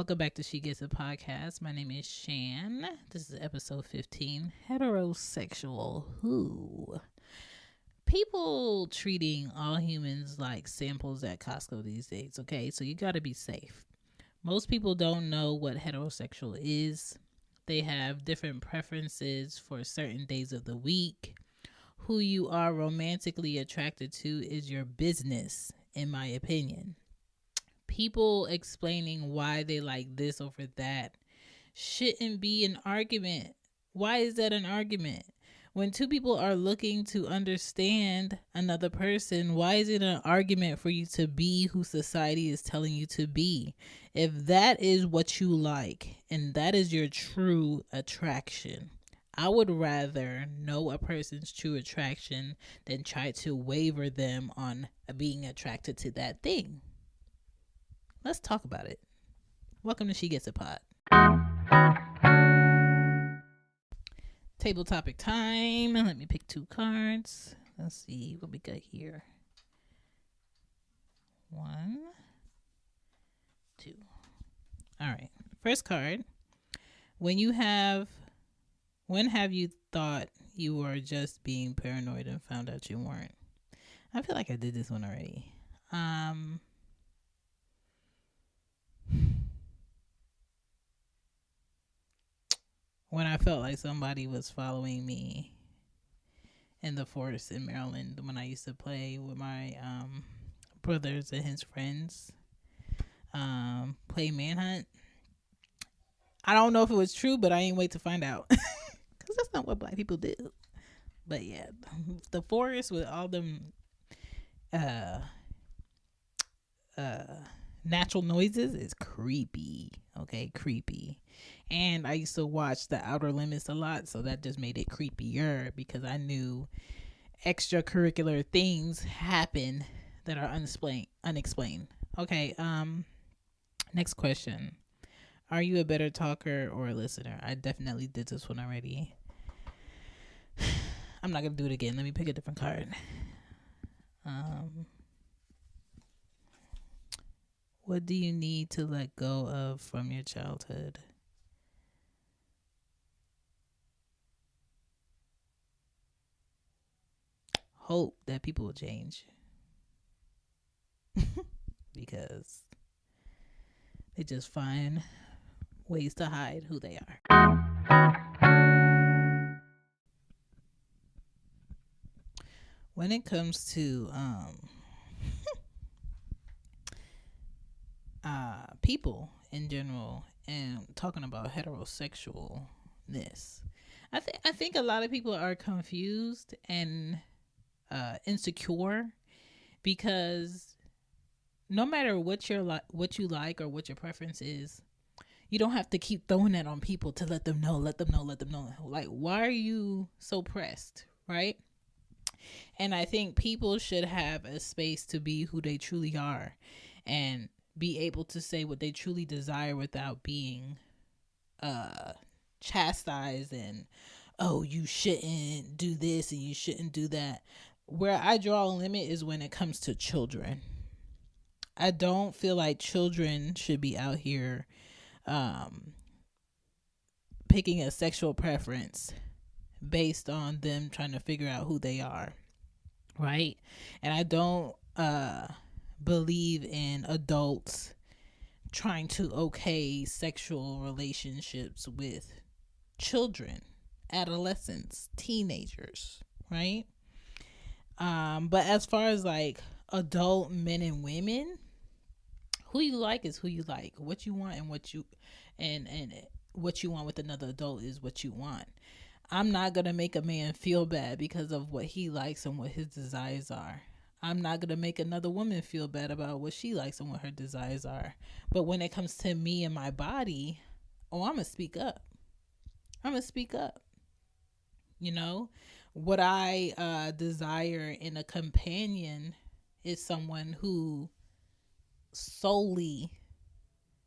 Welcome back to Shegetsitpod podcast. My name is Shan. This is episode 15, Heterosexual. Who? People treating all humans like samples at Costco these days, okay? So you got to be safe. Most people don't know what heterosexual is. They have different preferences for certain days of the week. Who you are romantically attracted to is your business, in my opinion. People explaining why they like this over that shouldn't be an argument. Why is that an argument? When two people are looking to understand another person, why is it an argument for you to be who society is telling you to be? If that is what you like and that is your true attraction, I would rather know a person's true attraction than try to waver them on being attracted to that thing. Let's talk about it. Welcome to Shegetsitpod. Table topic time. Let me pick two cards. Let's see what we got here. 1, 2. All right. First card. When have you thought you were just being paranoid and found out you weren't? I feel like I did this one already. When I felt like somebody was following me in the forest in Maryland when I used to play with my brothers and his friends, play manhunt. I don't know if it was true, but I ain't wait to find out because that's not what black people do. But yeah, the forest with all them natural noises is creepy. Okay, creepy. And I used to watch The Outer Limits a lot, so that just made it creepier because I knew extracurricular things happen that are unexplained. Okay, next question. Are you a better talker or a listener? I definitely did this one already. I'm not going to do it again. Let me pick a different card. What do you need to let go of from your childhood? Hope that people will change. Because they just find ways to hide who they are. When it comes to people in general and talking about heterosexualness, I think a lot of people are confused and insecure because no matter what you like or what your preference is, you don't have to keep throwing that on people to let them know. Like, why are you so pressed, right? And I think people should have a space to be who they truly are and be able to say what they truly desire without being chastised and, oh, you shouldn't do this and you shouldn't do that. Where I draw a limit is when it comes to children. I don't feel like children should be out here picking a sexual preference based on them trying to figure out who they are, right? And I don't believe in adults trying to okay sexual relationships with children, adolescents, teenagers, right? But as far as like adult men and women, who you like is who you like. What you want and what you want with another adult is what you want. I'm not going to make a man feel bad because of what he likes and what his desires are. I'm not going to make another woman feel bad about what she likes and what her desires are. But when it comes to me and my body, I'm going to speak up. You know, what I desire in a companion is someone who solely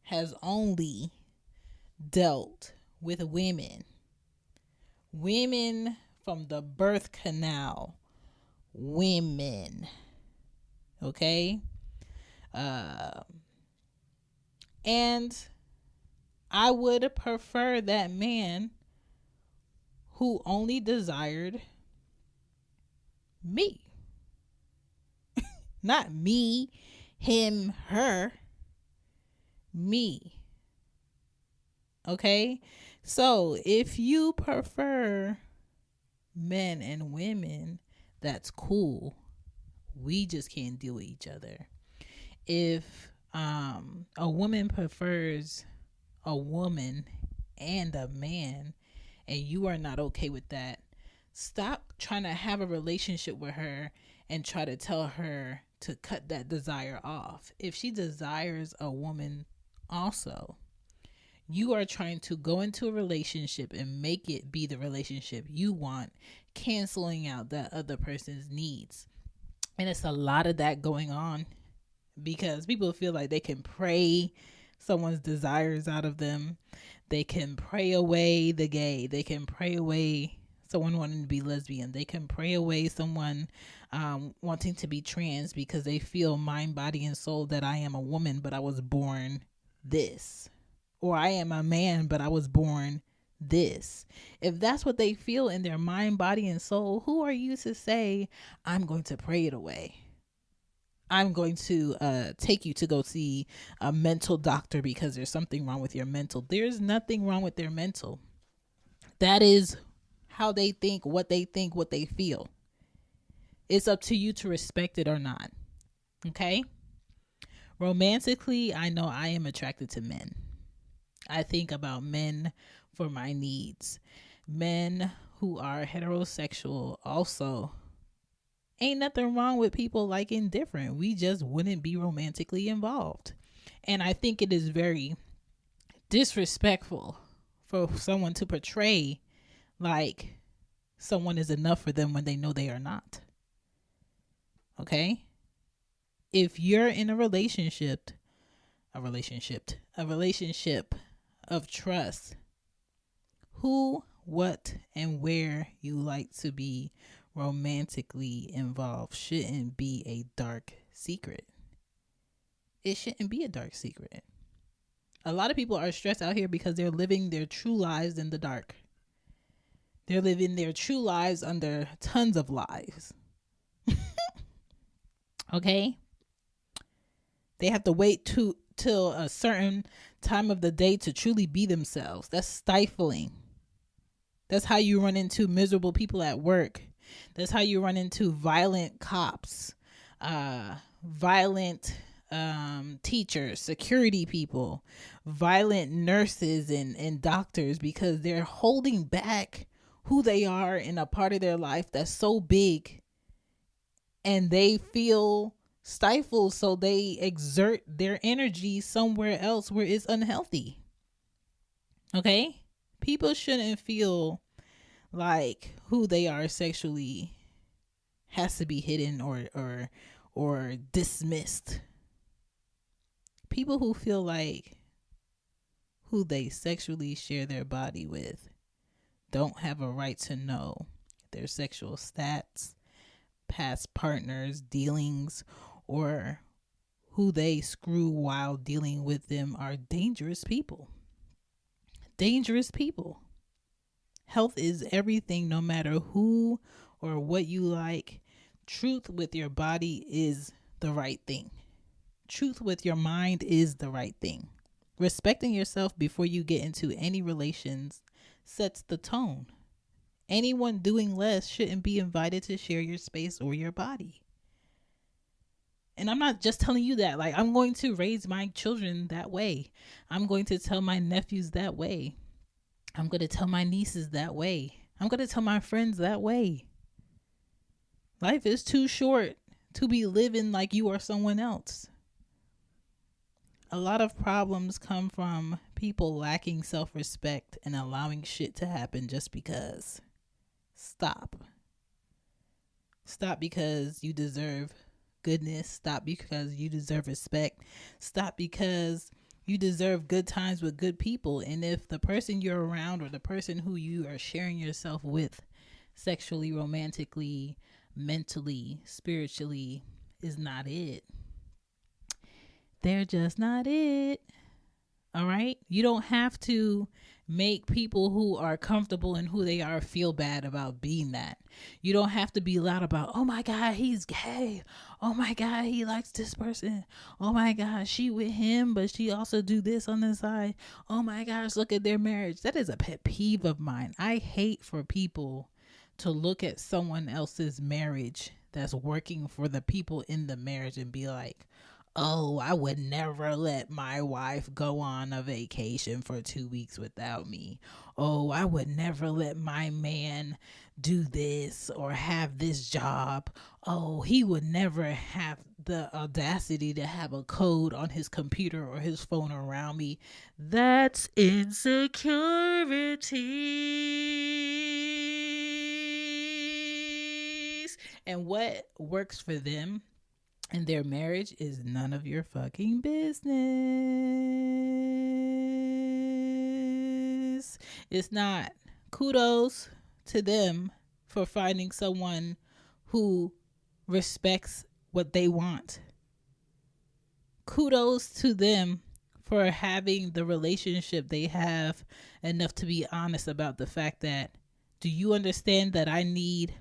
has only dealt with women from the birth canal, women, okay? And I would prefer that man who only desired me. Not me, him, her, me. Okay? So if you prefer men and women, that's cool. We just can't deal with each other. If a woman prefers a woman and a man and you are not okay with that, stop trying to have a relationship with her and try to tell her to cut that desire off. If she desires a woman also, you are trying to go into a relationship and make it be the relationship you want, canceling out that other person's needs. And it's a lot of that going on because people feel like they can pray someone's desires out of them. They can pray away the gay. They can pray away someone wanting to be lesbian. They can pray away someone wanting to be trans because they feel mind, body, and soul that I am a woman, but I was born this. Or I am a man, but I was born this. If that's what they feel in their mind, body, and soul, who are you to say, I'm going to pray it away? I'm going to take you to go see a mental doctor because there's something wrong with your mental. There's nothing wrong with their mental. That is how they think, what they feel. It's up to you to respect it or not. Okay? Romantically, I know I am attracted to men. I think about men for my needs. Men who are heterosexual also. Ain't nothing wrong with people liking different. We just wouldn't be romantically involved. And I think it is very disrespectful for someone to portray like someone is enough for them when they know they are not. Okay? If you're in a relationship of trust, who, what, and where you like to be romantically involved shouldn't be a dark secret. It shouldn't be a dark secret. A lot of people are stressed out here because they're living their true lives in the dark. They're living their true lives under tons of lies. Okay? They have to wait till a certain time of the day to truly be themselves. That's stifling. That's how you run into miserable people at work. That's how you run into violent cops, violent teachers, security people, violent nurses and doctors, because they're holding back who they are in a part of their life that's so big and they feel stifled, so they exert their energy somewhere else where it's unhealthy. Okay? People shouldn't feel like who they are sexually has to be hidden or dismissed. People who feel like who they sexually share their body with don't have a right to know their sexual stats, past partners, dealings, or who they screw while dealing with them are dangerous people. Dangerous people. Health is everything, no matter who or what you like. Truth with your body is the right thing. Truth with your mind is the right thing. Respecting yourself before you get into any relations sets the tone. Anyone doing less shouldn't be invited to share your space or your body. And I'm not just telling you that. Like, I'm going to raise my children that way. I'm going to tell my nephews that way. I'm going to tell my nieces that way. I'm going to tell my friends that way. Life is too short to be living like you are someone else. A lot of problems come from people lacking self-respect and allowing shit to happen just because. Stop. Stop because you deserve goodness. Stop because you deserve respect. Stop because you deserve good times with good people. And if the person you're around or the person who you are sharing yourself with sexually, romantically, mentally, spiritually is not it, they're just not it. All right. You don't have to make people who are comfortable in who they are feel bad about being that. You don't have to be loud about, oh my God, he's gay. Oh my God, he likes this person. Oh my God, she with him, but she also do this on the side. Oh my gosh, look at their marriage. That is a pet peeve of mine. I hate for people to look at someone else's marriage that's working for the people in the marriage and be like, oh, I would never let my wife go on a vacation for 2 weeks without me. Oh, I would never let my man do this or have this job. Oh, he would never have the audacity to have a code on his computer or his phone around me. That's insecurities. And what works for them and their marriage is none of your fucking business. It's not. Kudos to them for finding someone who respects what they want. Kudos to them for having the relationship they have enough to be honest about the fact that, do you understand that I need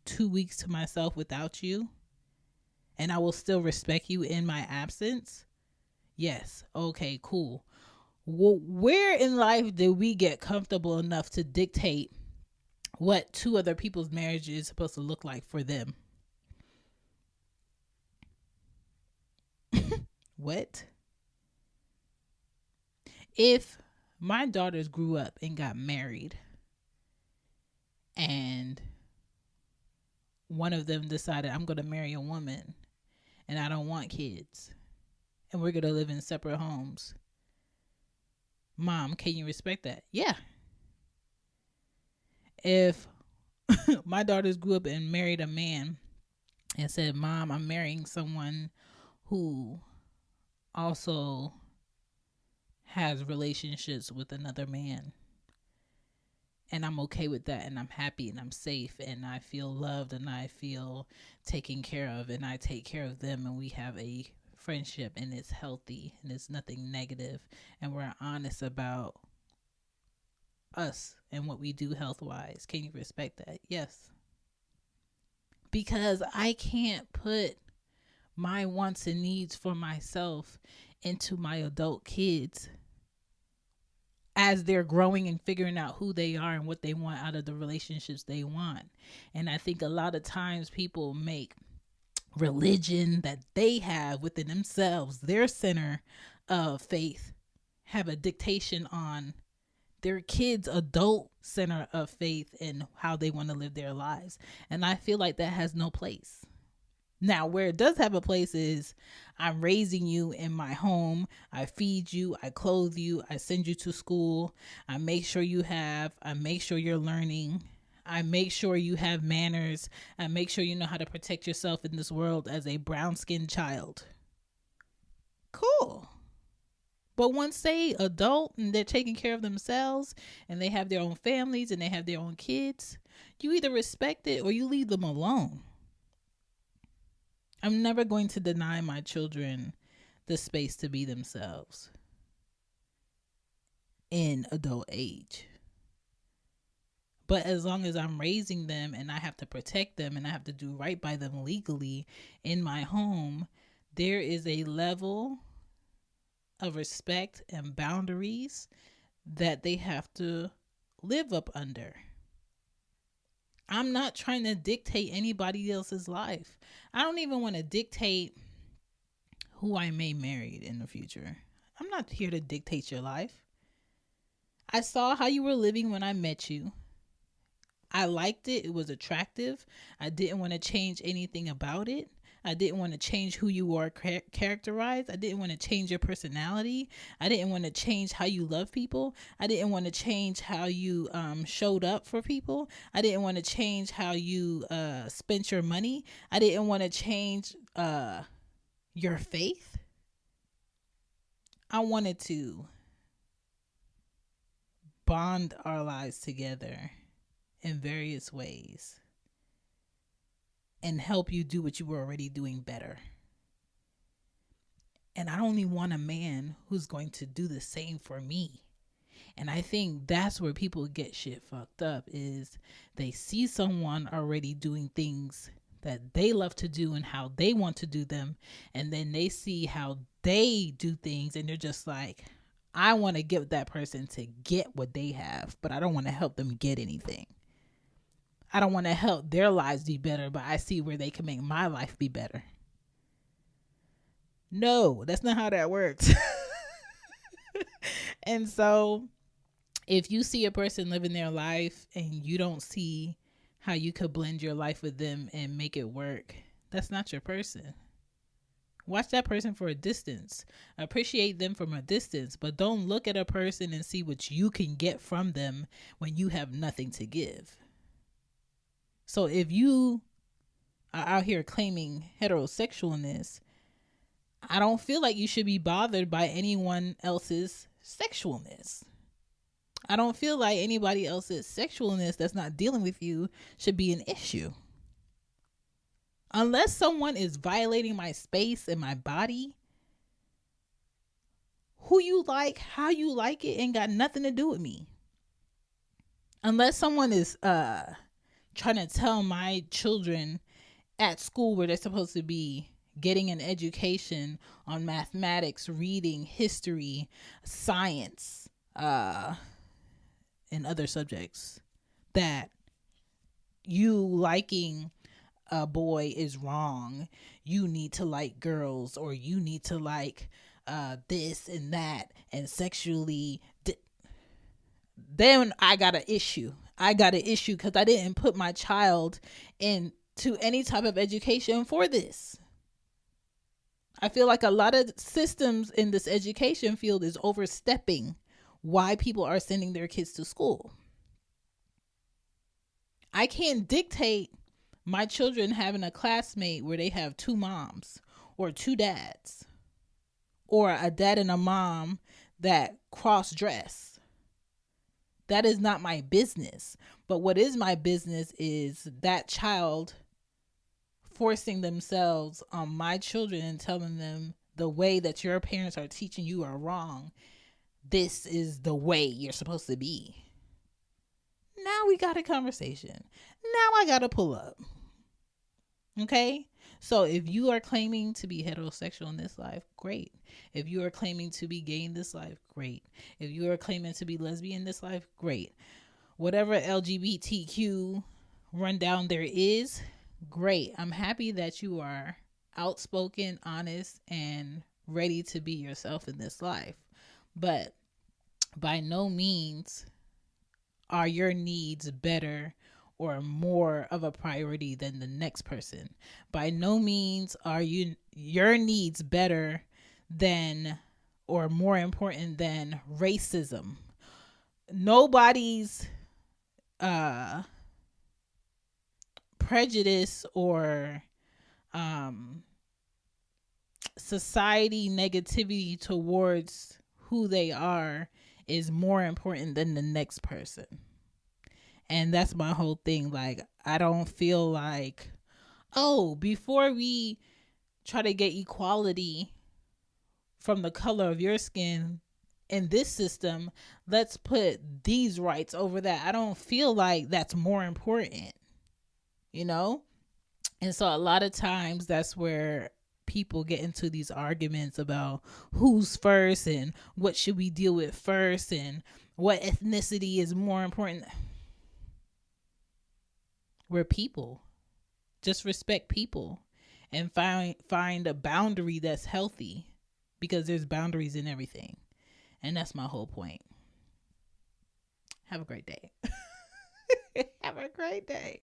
2 weeks to myself without you? And I will still respect you in my absence? Yes. Okay, cool. Well, where in life did we get comfortable enough to dictate what two other people's marriage is supposed to look like for them? What? If my daughters grew up and got married and one of them decided, I'm going to marry a woman and I don't want kids, and we're going to live in separate homes. Mom, can you respect that? Yeah. If my daughters grew up and married a man and said, Mom, I'm marrying someone who also has relationships with another man, and I'm okay with that, and I'm happy and I'm safe and I feel loved and I feel taken care of and I take care of them and we have a friendship and it's healthy and it's nothing negative and we're honest about us and what we do health wise, can you respect that? Yes. Because I can't put my wants and needs for myself into my adult kids as they're growing and figuring out who they are and what they want out of the relationships they want. And I think a lot of times people make religion that they have within themselves, their center of faith, have a dictation on their kids' adult center of faith and how they want to live their lives. And I feel like that has no place. Now, where it does have a place is, I'm raising you in my home. I feed you. I clothe you. I send you to school. I make sure you're learning. I make sure you have manners. I make sure you know how to protect yourself in this world as a brown-skinned child. Cool. But once they adult and they're taking care of themselves and they have their own families and they have their own kids, you either respect it or you leave them alone. I'm never going to deny my children the space to be themselves in adult age. But as long as I'm raising them and I have to protect them and I have to do right by them legally in my home, there is a level of respect and boundaries that they have to live up under. I'm not trying to dictate anybody else's life. I don't even want to dictate who I may marry in the future. I'm not here to dictate your life. I saw how you were living when I met you. I liked it. It was attractive. I didn't want to change anything about it. I didn't want to change who you are characterized. I didn't want to change your personality. I didn't want to change how you love people. I didn't want to change how you showed up for people. I didn't want to change how you spent your money. I didn't want to change your faith. I wanted to bond our lives together in various ways and help you do what you were already doing better. And I only want a man who's going to do the same for me. And I think that's where people get shit fucked up, is they see someone already doing things that they love to do and how they want to do them. And then they see how they do things and they're just like, I want to get that person to get what they have, but I don't want to help them get anything. I don't want to help their lives be better, but I see where they can make my life be better. No, that's not how that works. And so if you see a person living their life and you don't see how you could blend your life with them and make it work, that's not your person. Watch that person for a distance. Appreciate them from a distance, but don't look at a person and see what you can get from them when you have nothing to give. So if you are out here claiming heterosexualness, I don't feel like you should be bothered by anyone else's sexualness. I don't feel like anybody else's sexualness that's not dealing with you should be an issue. Unless someone is violating my space and my body, who you like, how you like it, ain't got nothing to do with me. Unless someone is trying to tell my children at school where they're supposed to be getting an education on mathematics, reading, history, science, and other subjects, that you liking a boy is wrong. You need to like girls, or you need to like this and that and sexually. Then I got an issue. Because I didn't put my child into any type of education for this. I feel like a lot of systems in this education field is overstepping why people are sending their kids to school. I can't dictate my children having a classmate where they have 2 moms or 2 dads, or a dad and a mom that cross-dress. That is not my business. But what is my business is that child forcing themselves on my children and telling them the way that your parents are teaching you are wrong. This is the way you're supposed to be. Now we got a conversation. Now I got to pull up. Okay? So if you are claiming to be heterosexual in this life, great. If you are claiming to be gay in this life, great. If you are claiming to be lesbian in this life, great. Whatever LGBTQ rundown there is, great. I'm happy that you are outspoken, honest, and ready to be yourself in this life. But by no means are your needs better or more of a priority than the next person. By no means are your needs better than or more important than racism. Nobody's prejudice or society negativity towards who they are is more important than the next person. And that's my whole thing. Like, I don't feel like, oh, before we try to get equality from the color of your skin in this system, let's put these rights over that. I don't feel like that's more important, you know? And so a lot of times that's where people get into these arguments about who's first and what should we deal with first and what ethnicity is more important. We're people. Just respect people and find a boundary that's healthy, because there's boundaries in everything. And that's my whole point. Have a great day. Have a great day.